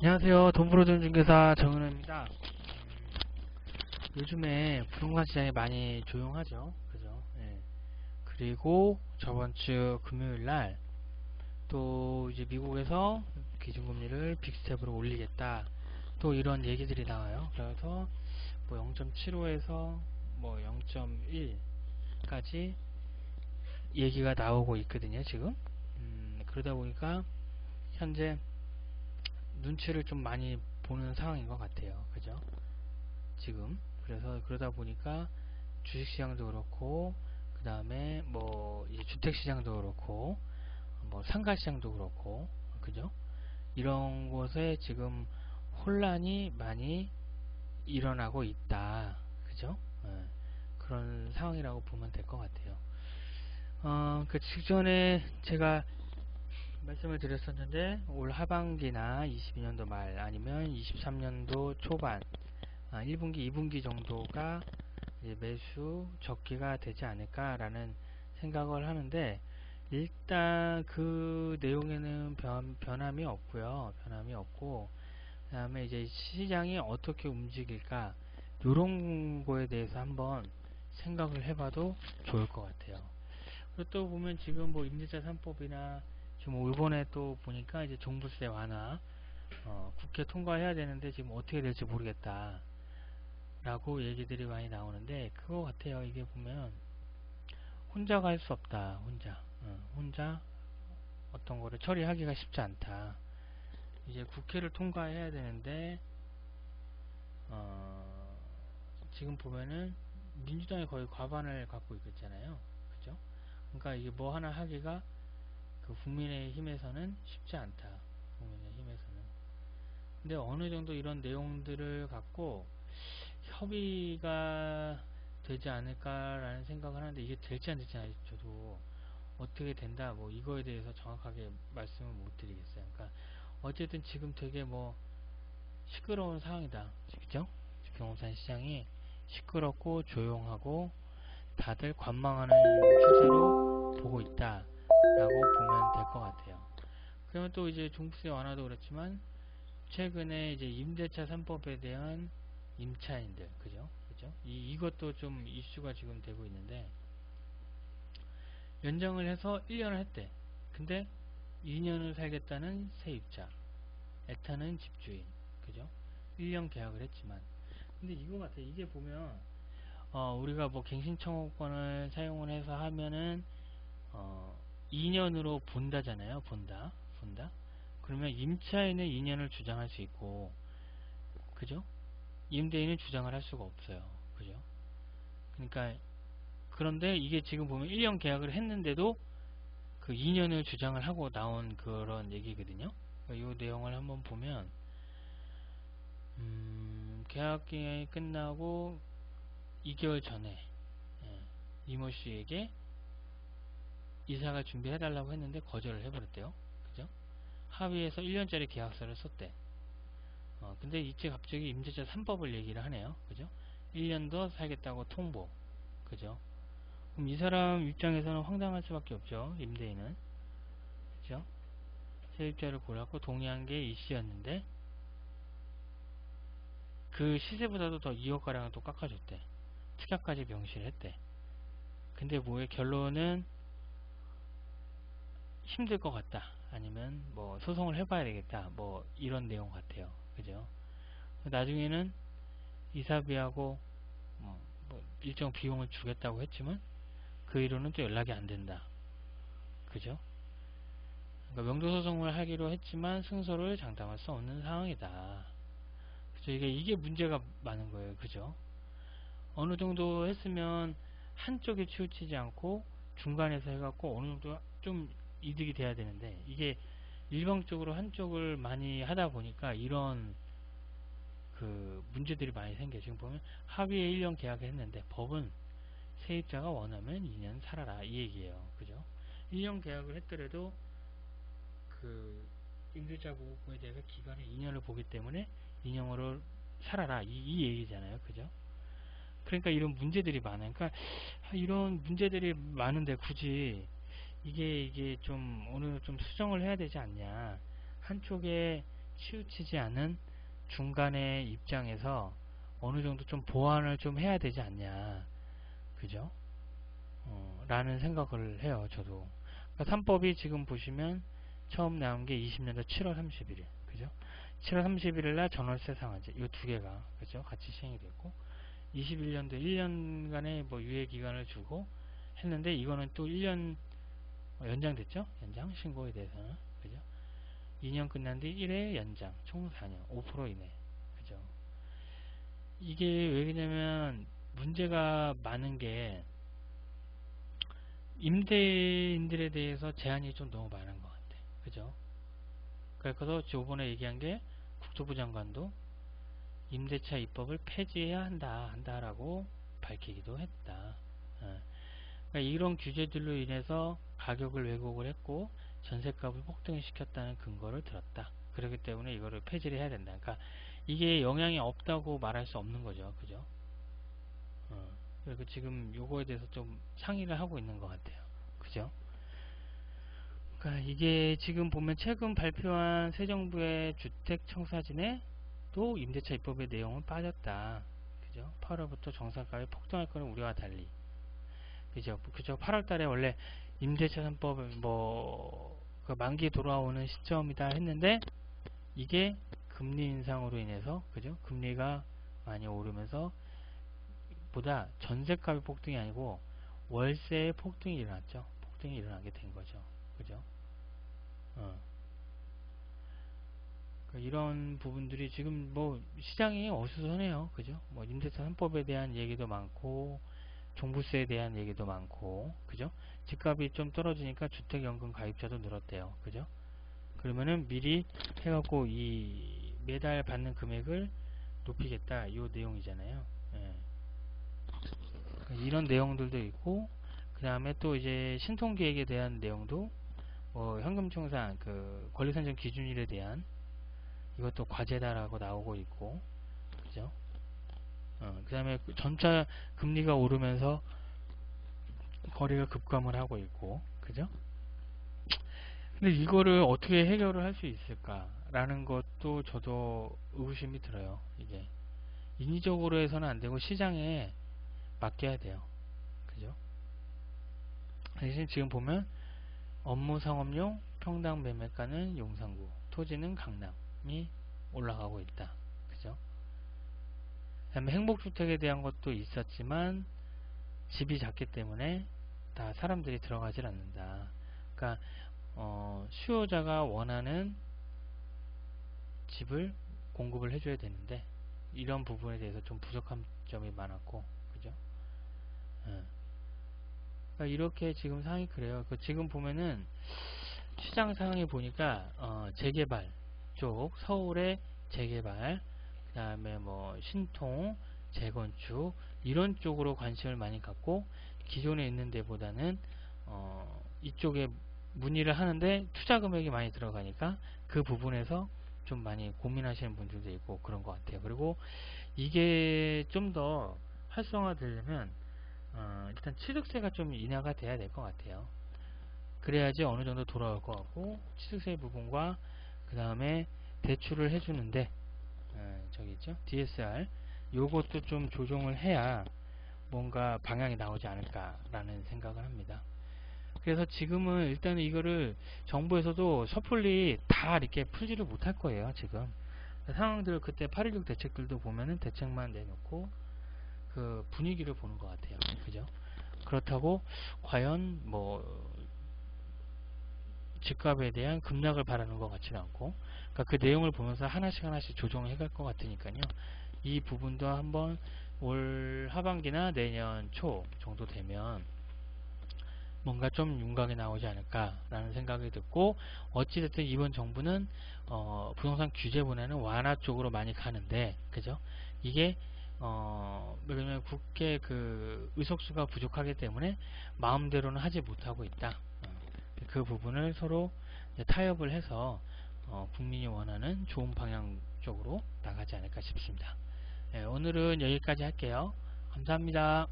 안녕하세요. 돈브로전 중개사 정은호입니다. 요즘에 부동산 시장이 많이 조용하죠. 그죠? 예. 그리고 저번 주 금요일 날 또 이제 미국에서 기준금리를 빅스텝으로 올리겠다. 또 이런 얘기들이 나와요. 그래서 뭐 0.75에서 뭐 0.1까지 얘기가 나오고 있거든요, 지금. 그러다 보니까 현재 눈치를 좀 많이 보는 상황인 것 같아요. 그죠? 지금 그래서 그러다 보니까 주식시장도 그렇고 그 다음에 뭐 이제 주택시장도 그렇고 뭐 상가시장도 그렇고 그죠? 이런 곳에 지금 혼란이 많이 일어나고 있다. 그죠? 예, 그런 상황이라고 보면 될 것 같아요. 그 직전에 제가 말씀을 드렸었는데 올 하반기나 22년도 말 아니면 23년도 초반 1분기, 2분기 정도가 이제 매수 적기가 되지 않을까라는 생각을 하는데 일단 그 내용에는 변함이 없고요. 변함이 없고 그 다음에 이제 시장이 어떻게 움직일까 요런 거에 대해서 한번 생각을 해봐도 좋을 것 같아요. 그리고 또 보면 지금 뭐 임대차 3법이나 지금 일본에 또 보니까 이제 종부세 완화 국회 통과해야 되는데 지금 어떻게 될지 모르겠다. 라고 얘기들이 많이 나오는데 그거 같아요. 이게 보면 혼자가 할 수 없다. 혼자 어떤 거를 처리하기가 쉽지 않다. 이제 국회를 통과해야 되는데 지금 보면은 민주당이 거의 과반을 갖고 있잖아요. 그죠? 그러니까 이게 뭐 하나 하기가 그 국민의힘에서는 쉽지 않다. 국민의힘에서는. 근데 어느 정도 이런 내용들을 갖고 협의가 되지 않을까라는 생각을 하는데 이게 될지 안 될지 저도 어떻게 된다 뭐 이거에 대해서 정확하게 말씀을 못 드리겠어요. 그러니까 어쨌든 지금 되게 뭐 시끄러운 상황이다. 그죠? 부동산 시장이 시끄럽고 조용하고 다들 관망하는 추세로 보고 있다라고 보면 될 것 같아요. 그러면 또 이제 종부세 완화도 그렇지만 최근에 이제 임대차 3법에 대한 임차인들, 그죠? 그죠? 이것도 좀 이슈가 지금 되고 있는데, 연장을 해서 1년을 했대. 근데 2년을 살겠다는 세입자, 애타는 집주인, 그죠? 1년 계약을 했지만. 근데 이거 같아. 이게 보면, 우리가 뭐 갱신청구권을 사용을 해서 하면은, 어, 2년으로 본다잖아요. 본다. 그러면 임차인은 2년을 주장할 수 있고, 그죠? 임대인은 주장을 할 수가 없어요. 그죠? 그러니까 그런데 이게 지금 보면 1년 계약을 했는데도 그 2년을 주장을 하고 나온 그런 얘기거든요. 이 내용을 한번 보면 계약 기간이 끝나고 2개월 전에 예, 이모 씨에게 이사가 준비해달라고 했는데 거절을 해버렸대요. 그죠? 합의해서 1년짜리 계약서를 썼대. 근데 이제 갑자기 임대차 3법을 얘기를 하네요. 그죠? 1년 더 살겠다고 통보. 그죠? 그럼 이 사람 입장에서는 황당할 수밖에 없죠. 임대인은. 그죠? 세입자를 골랐고 동의한 게 이 씨였는데 그 시세보다도 더 2억가량을 또 깎아줬대. 특약까지 명시를 했대. 근데 뭐의 결론은 힘들 것 같다. 아니면 뭐 소송을 해봐야 되겠다. 뭐 이런 내용 같아요. 그죠? 나중에는 이사비하고 뭐 일정 비용을 주겠다고 했지만 그 이후로는 또 연락이 안 된다. 그죠? 그러니까 명도소송을 하기로 했지만 승소를 장담할 수 없는 상황이다. 그죠? 이게 문제가 많은 거예요. 그죠? 어느 정도 했으면 한쪽에 치우치지 않고 중간에서 해갖고 어느 정도 좀 이득이 돼야 되는데 이게 일방적으로 한쪽을 많이 하다 보니까 이런 그 문제들이 많이 생겨요. 지금 보면 합의에 1년 계약을 했는데 법은 세입자가 원하면 2년 살아라 이 얘기예요. 그죠? 1년 계약을 했더라도 그 임대차 보호에 대해서 기간을 2년을 보기 때문에 2년으로 살아라 이 얘기잖아요. 그죠? 그러니까 이런 문제들이 많아요. 그러니까 이런 문제들이 많은데 굳이 이게 좀 어느 좀 수정을 해야 되지 않냐. 한쪽에 치우치지 않은 중간의 입장에서 어느 정도 좀 보완을 좀 해야 되지 않냐. 그죠? 라는 생각을 해요, 저도. 그러니까 3법이 지금 보시면 처음 나온 게 20년도 7월 31일. 그죠? 7월 31일 날 전월세 상한제. 이 두 개가, 그죠? 같이 시행이 됐고, 21년도 1년간의 뭐 유예 기간을 주고 했는데, 이거는 또 1년 연장됐죠? 연장 신고에 대해서는. 그죠? 2년 끝난 뒤 1회 연장, 총 4년, 5% 이내. 그죠? 이게 왜 그러냐면, 문제가 많은 게, 임대인들에 대해서 제한이 좀 너무 많은 것 같아. 그죠? 그래서 저번에 얘기한 게, 국토부 장관도 임대차 입법을 폐지해야 한다라고 밝히기도 했다. 그러니까 이런 규제들로 인해서 가격을 왜곡을 했고 전셋값을 폭등시켰다는 근거를 들었다. 그렇기 때문에 이거를 폐지를 해야 된다. 그러니까 이게 영향이 없다고 말할 수 없는 거죠. 그죠? 그리고 지금 요거에 대해서 좀 상의를 하고 있는 것 같아요. 그죠? 그러니까 이게 지금 보면 최근 발표한 새 정부의 주택청사진에 또 임대차 입법의 내용은 빠졌다. 그죠? 8월부터 정상가에 폭등할 거는 우려와 달리. 그죠? 8월 달에 원래 임대차 3법을 그 만기 돌아오는 시점이다 했는데 이게 금리 인상으로 인해서 그죠? 금리가 많이 오르면서 보다 전세값의 폭등이 아니고 월세의 폭등이 일어났죠. 폭등이 일어나게 된 거죠. 그죠? 이런 부분들이 지금 뭐 시장이 어수선해요. 그죠? 뭐 임대차 3법에 대한 얘기도 많고 종부세에 대한 얘기도 많고 그죠? 집값이 좀 떨어지니까 주택연금 가입자도 늘었대요. 그죠? 그러면은 미리 해갖고 이 매달 받는 금액을 높이겠다 이 내용이잖아요. 예. 이런 내용들도 있고 그 다음에 또 이제 신통계획에 대한 내용도 뭐 현금청산 그 권리산정 기준일에 대한 이것도 과제다라고 나오고 있고 그죠? 그 다음에 전차 금리가 오르면서 거래가 급감을 하고 있고 그죠? 근데 이거를 어떻게 해결을 할 수 있을까라는 것도 저도 의구심이 들어요. 이게 인위적으로 해서는 안 되고 시장에 맡겨야 돼요. 그죠? 대신 지금 보면 업무 상업용 평당 매매가는 용산구, 토지는 강남이 올라가고 있다. 그죠? 그다음에 행복주택에 대한 것도 있었지만 집이 작기 때문에 다 사람들이 들어가질 않는다. 그러니까 수요자가 원하는 집을 공급을 해줘야 되는데 이런 부분에 대해서 좀 부족한 점이 많았고 그죠? 그러니까 이렇게 지금 상황이 그래요. 지금 보면은 시장 상황이 보니까 재개발 쪽 서울의 재개발 그 다음에 뭐 신통 재건축 이런 쪽으로 관심을 많이 갖고 기존에 있는 데보다는 이쪽에 문의를 하는데 투자 금액이 많이 들어가니까 그 부분에서 좀 많이 고민하시는 분들도 있고 그런 것 같아요. 그리고 이게 좀 더 활성화되려면 일단 취득세가 좀 인하가 돼야 될 것 같아요. 그래야지 어느 정도 돌아올 것 같고 취득세 부분과 그 다음에 대출을 해주는데 저기 있죠 DSR 요것도 좀 조정을 해야 뭔가 방향이 나오지 않을까라는 생각을 합니다. 그래서 지금은 일단 이거를 정부에서도 섣불리 다 이렇게 풀지를 못할 거예요. 지금 상황들 그때 8.16 대책들도 보면은 대책만 내놓고 그 분위기를 보는 것 같아요. 그죠? 그렇다고 과연 뭐 집값에 대한 급락을 바라는 것 같지는 않고 그러니까 그 내용을 보면서 하나씩 조정을 해갈 것 같으니까요. 이 부분도 한번 올 하반기나 내년 초 정도 되면 뭔가 좀 윤곽이 나오지 않을까라는 생각이 듣고 어찌됐든 이번 정부는 부동산 규제보다는 완화 쪽으로 많이 가는데 그죠? 이게 왜냐면 국회 그 의석수가 부족하기 때문에 마음대로는 하지 못하고 있다. 그 부분을 서로 타협을 해서 국민이 원하는 좋은 방향 쪽으로 나가지 않을까 싶습니다. 네, 오늘은 여기까지 할게요. 감사합니다.